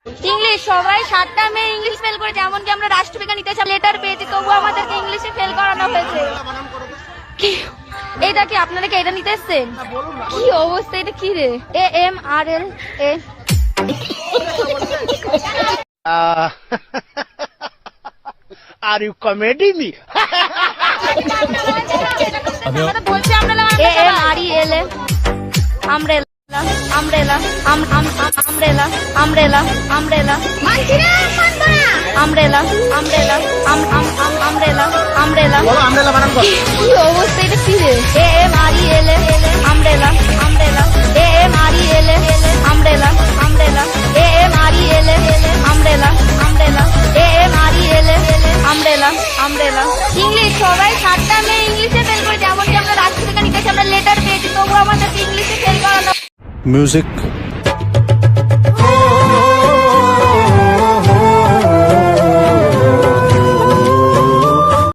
English সবাই 7টা মেয়ে English fail করেছে, এমনকি আমরা রাষ্ট্রবিজ্ঞান ইতিহাসে লেটার পেয়েছি, তবু আমাদেরকে ইংলিশে ফেল করানো হয়েছে। এইটা কি আপনারা কি এটা নিতে এসছেন? কি অবস্থা, এটা কি রে? AMRL A Are you comedy me? বলছি আমরা AMREL আমরেলা আমরেলা আমরেলা আমরেলা আমরেলা আমরেলা আমরেলা আমরেলা আমরেলা কি অবস্থা, এটা কি রে? AMREL আমরেলা আমরেলা AMREL আমরেলা আমরেলা AMREL আমরেলা আমরেলা AMREL আমরেলা আমরেলা। English সবাই 7টা মেয়ে ইংলিশে ফেল করেছে, এমনকি আমরা রাষ্ট্রবিজ্ঞান ইতিহাসে আমরা লেটার পেয়েছি, তবু আমাদেরকে ইংলিশে ফেল করানো। Music